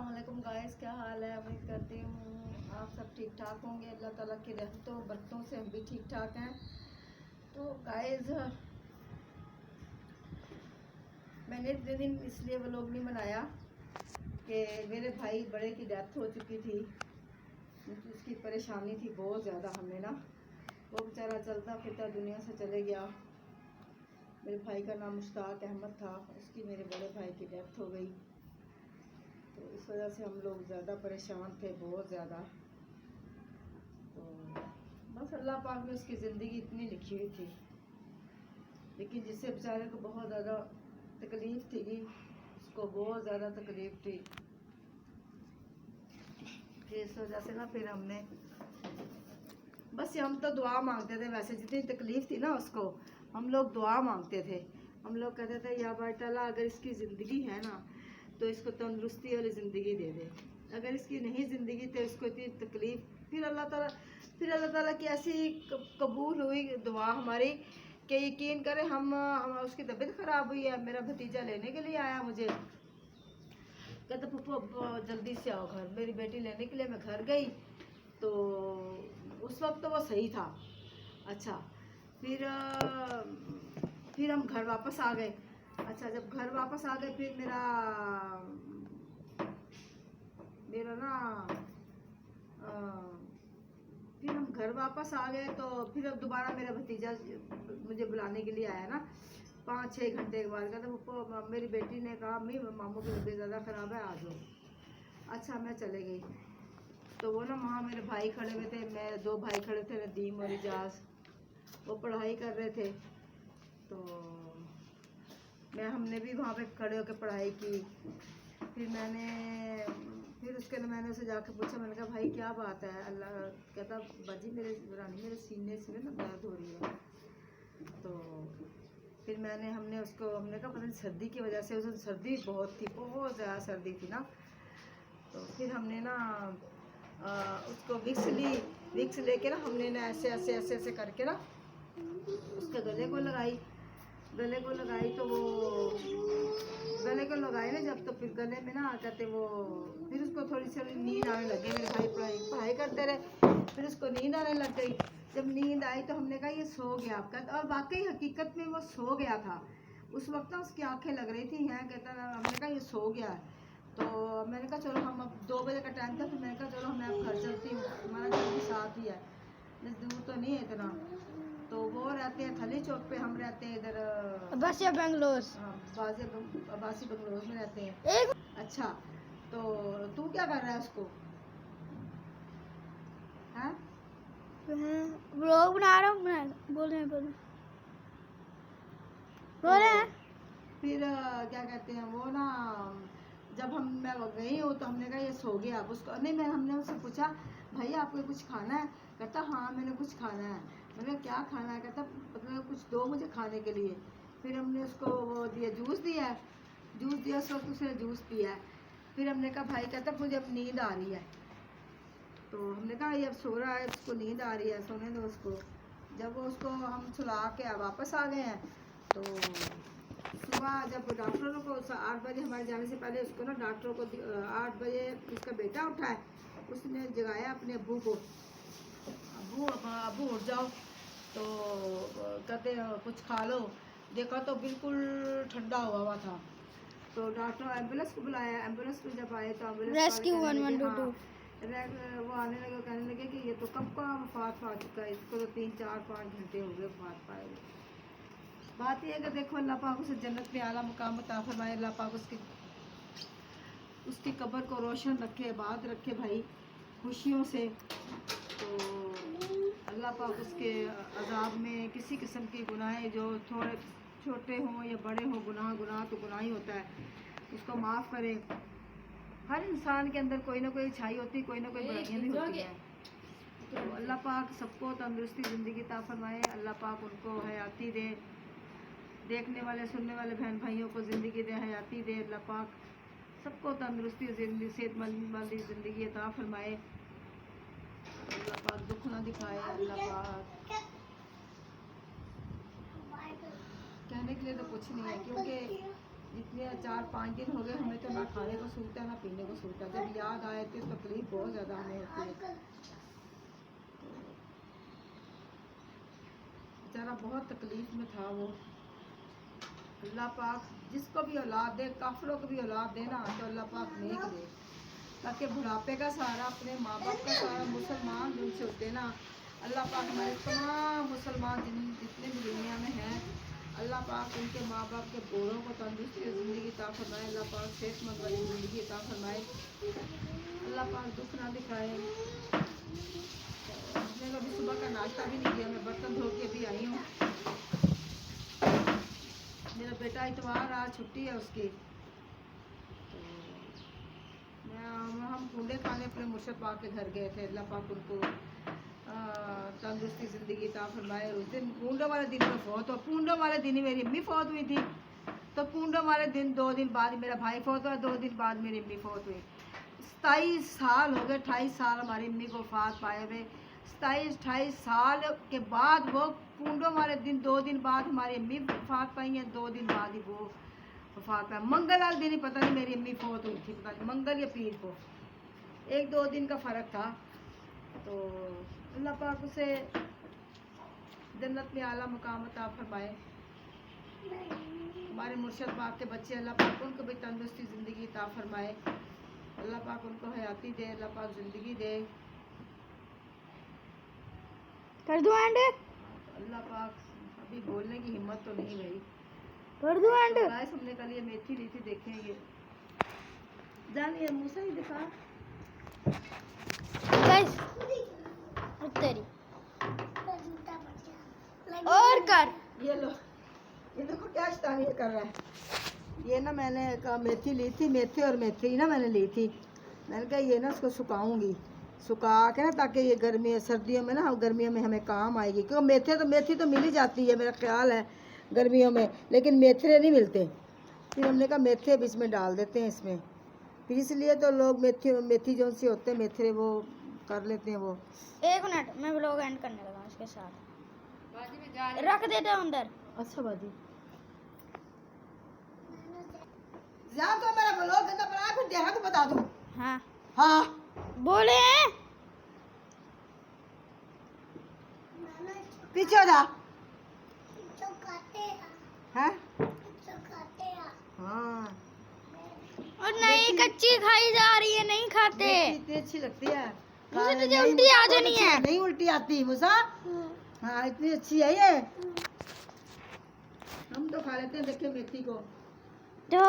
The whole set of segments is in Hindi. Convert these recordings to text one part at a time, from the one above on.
अस्सलाम वालेकुम गाइस, क्या हाल है। उम्मीद करती हूँ आप सब ठीक ठाक होंगे। अल्लाह ताला की रहमतों बरकतों से हम भी ठीक ठाक हैं। तो गाइस मैंने इतने दिन इसलिए व्लॉग नहीं बनाया कि मेरे भाई बड़े की डेथ हो चुकी थी, उसकी परेशानी थी बहुत ज़्यादा। हमें ना वो बेचारा चलता फिरता दुनिया से चले गया। मेरे भाई का नाम मुश्ताक अहमद था, उसकी मेरे बड़े भाई की डेथ हो गई। तो इस वजह से हम लोग ज़्यादा परेशान थे, बहुत ज़्यादा। तो बस अल्लाह पाक ने उसकी ज़िंदगी इतनी लिखी हुई थी, लेकिन जिससे बेचारे को बहुत ज़्यादा तकलीफ़ थी, उसको बहुत ज़्यादा तकलीफ़ थी। इस वजह से ना फिर हमने बस हम तो दुआ मांगते थे। वैसे जितनी तकलीफ़ थी ना उसको, हम लोग दुआ मांगते थे। हम लोग कहते थे या बाई ताला अगर इसकी ज़िंदगी है ना तो इसको तंदुरुस्ती वाली ज़िंदगी दे दे, अगर इसकी नहीं ज़िंदगी तो इसको इतनी तकलीफ़। फिर अल्लाह ताला की ऐसी कबूल हुई दुआ हमारी कि यकीन करें हम उसकी तबीयत ख़राब हुई है। मेरा भतीजा लेने के लिए आया मुझे, कहते पप्पू जल्दी से आओ घर। मेरी बेटी लेने के लिए मैं घर गई तो उस वक्त तो वो सही था। अच्छा, फिर हम घर वापस आ गए। अच्छा, जब घर वापस आ गए फिर मेरा ना फिर हम घर वापस आ गए तो फिर अब दोबारा मेरा भतीजा मुझे बुलाने के लिए आया ना 5-6 घंटे के बाद। कहता मेरी बेटी ने कहा अम्मी मामू की तबीयत ज़्यादा ख़राब है, आ जाओ। अच्छा, मैं चले गई तो वो ना वहाँ मेरे भाई खड़े हुए थे, मैं 2 भाई खड़े थे, नदीम और इजाज़। वो पढ़ाई कर रहे थे तो हमने भी वहाँ पे खड़े होकर पढ़ाई की। फिर मैंने उसे जाके पूछा, मैंने कहा भाई क्या बात है। अल्लाह कहता बाजी मेरे रानी मेरे सीने से ना दर्द हो रही है। तो फिर हमने कहा पता नहीं सर्दी की वजह से, उस सर्दी बहुत थी, बहुत ज़्यादा सर्दी थी ना। तो फिर हमने ना उसको विक्स लेके ना हमने ना ऐसे ऐसे ऐसे ऐसे करके ना उसके गले को लगाई तो वो गले को लगाई ना जब, तो फिर गले में ना कहते वो फिर उसको थोड़ी सी नींद आने लग गई। मेरे भाई पढ़ाई करते रहे, फिर उसको नींद आने लग गई। जब नींद आई तो हमने कहा ये सो गया आपका, और वाकई हकीकत में वो सो गया था। उस वक्त ना उसकी आंखें लग रही थी हैं, कहता हमने कहा ये सो गया है। तो मैंने कहा चलो हम अब 2 बजे का टाइम था, तो मैंने कहा चलो मैं अब घर चलती हूँ, हमारा घर भी साथ ही है, दूर तो नहीं है इतना। तो वो रहते हैं थली चौक पे, हम रहते हैं इधर अब्बासिया बेंगलोर। अब्बासी बंगलोर में रहते हैं। अच्छा, तो तू क्या कर रहा है उसको? हैं? व्लॉग बना रहा हूँ, बोल रहे हैं। फिर क्या कहते हैं वो ना, जब मैं गई हूँ तो हमने कहा ये सो गया। अब उसको नहीं, हमने उससे पूछा भाई आपको कुछ खाना है? कहता हाँ मैंने कुछ खाना है। मैंने क्या खाना है? कहता मतलब कुछ दो मुझे खाने के लिए। फिर हमने उसको वो दिया, जूस दिया उस वक्त उसने जूस पिया है। फिर हमने कहा भाई, कहता मुझे अब नींद आ रही है। तो हमने कहा ये अब सो रहा है, उसको नींद आ रही है, सोने दो उसको। जब वो उसको हम सुला के वापस आ गए हैं तो सुबह जब डॉक्टरों को 8 बजे हमारे जाने से पहले उसको ना डॉक्टरों को 8 बजे उसका बेटा उठा है, उसने जगाया अपने अब्बू को, अब्बू उठ जाओ। तो कहते कुछ खा लो। देखा तो बिल्कुल ठंडा हुआ था। तो डॉक्टर एम्बुलेंस को बुलाया। एम्बुलेंस को जब आए तो एम्बुलेंस रेस्क्यू 1122 वो आने लगे, कहने लगे कि ये तो कब का वफात पा चुका है, इसको तो 3-4-5 घंटे हो गए वफात पाए। बात यह है कि देखो अल्लाह पाक उसे जन्नत में आला मुकाम अता फरमाए। अल्लाह पाक उसकी कब्र को रोशन रखे, आबाद रखे भाई, खुशियों से। तो अल्लाह पाक उसके अज़ाब में किसी किस्म की गुनाहें जो थोड़े छोटे हों या बड़े हों, गुनाह तो गुनाह ही होता है, उसको माफ़ करे। हर इंसान के अंदर कोई ना कोई अच्छाई होती है, कोई ना कोई बुराइयां भी होती है। तो अल्लाह पाक सबको तंदुरुस्ती ज़िंदगी अता फरमाए। अल्लाह पाक उनको हयाती दे, देखने वाले सुनने वाले बहन भाइयों को ज़िंदगी दे, हयाती दे। अल्लाह पाक सबको तंदुरुस्ती ज़िंदगी सेहतमंद वाली ज़िंदगी अता फरमाए। अल्लाह पाक दुख ना दिखाए। अल्लाह पाक कहने के लिए तो कुछ नहीं है, क्योंकि इतने 4-5 दिन हो गए हमें तो ना खाने को सूझता है ना पीने को सूझता है। जब याद आए तो तकलीफ बहुत ज़्यादा हमें होती है। बेचारा बहुत तकलीफ में था वो। अल्लाह पाक जिसको भी औलाद दे, काफिरों को भी औलाद दे ना तो अल्लाह पाक नेक दे, ताकि बुढ़ापे का सहारा अपने माँ बाप का सहारा मुसलमान जिनसे होते ना, अल्लाह पाक हमारे तमाम मुसलमान जितने भी दुनिया में हैं, अल्लाह पाक उनके माँ बाप के बूढ़ों को तंदुरुस्ती और ज़िंदगी अता फरमाए। अल्लाह पाक सेहतमंद वाली ज़िंदगी अता फरमाए। अल्लाह पाक दुख ना दिखाए। तो हमने अभी सुबह का नाश्ता भी नहीं किया, मैं बर्तन धो के अभी आई हूँ। मेरा बेटा इतवार आज छुट्टी है उसकी, तो हम कूड़े खाने अपने मुर्शद पाक के घर गए थे। अल्लाह पाक उनको तंदुरुस्ती ज़िंदगी अता फरमाए। उस दिन पूंडों वाले दिन में फौत हो, पूंडों वाले दिन ही मेरी अम्मी फौत हुई थी। तो पूंडों वाले दिन 2 दिन बाद मेरा भाई फौत हुआ, 2 दिन बाद मेरी अम्मी फौत हुई। 27 साल हो गए, 28 साल हमारी अम्मी को वफात पाए हुए। 27-28 साल के बाद वो पूंडों वाले दिन 2 दिन बाद हमारी अम्मी वफात पाई हैं, 2 दिन बाद ही वो वफात पाया। मंगल वाले दिन ही पता नहीं मेरी अम्मी फौत हुई थी, पता नहीं मंगल या पीर को, 1-2 दिन का फ़र्क था। तो अल्लाह पाक उसे जन्नत में आला मुकाम अता फरमाए। हमारे मुर्शद पाक के बच्चे अल्लाह पाक उनको भी तंदुरुस्ती ज़िंदगी अता फरमाए। अल्लाह पाक उनको हयाती दे, अल्लाह पाक ज़िंदगी दे। कर दूं एंड? अल्लाह पाक अभी बोलने की हिम्मत तो नहीं भाई। कर दूं एंड? तो गाइस हमने कल ये मेथी ली थी, देखें ये जानिए मूसा ही दिखा। गाइस तेरी और कर, ये लो, ये देखो क्या शैतानी कर रहा है। ये ना मैंने कहा मेथी ली थी, मेथी और मेथी ना मैंने ली थी। मैंने कहा ये ना उसको सुखाऊंगी, सुखा के ना, ताकि ये गर्मी सर्दियों में ना, गर्मियों में हमें काम आएगी। क्योंकि मेथी तो मिल ही जाती है मेरा ख्याल है गर्मियों में, लेकिन मेथरे नहीं मिलते। फिर हमने कहा मेथे भी इसमें डाल देते हैं इसमें, फिर इसलिए तो लोग मेथी जो सी होते हैं मेथरे वो कर लेते हैं वो। 1 मिनट मैं व्लॉग एंड करने लगा उसके साथ, रख देते हैं अंदर। अच्छा बाजी जा तो मेरा ब्लॉग गंदा बना, फिर देखा तो बता दूं। हाँ हाँ बोले हैं पीछे हो जा। हैं? हाँ और नहीं कच्ची खाई जा रही है, नहीं खाते। इतनी अच्छी लगती है। मुझे तुझे उल्टी आ जानी है। नहीं उल्टी आती मुसा। हाँ इतनी अच्छी है ये, हम तो खा लेते हैं। देखिए मेथी को। तो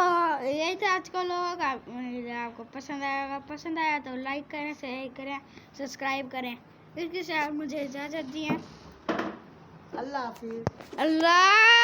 यही था आज का लोग। आपको पसंद आया तो लाइक करें, शेयर करें, सब्सक्राइब करें। इसके साथ मुझे इजाज़त दी है। अल्लाह हाफिज़। अल्लाह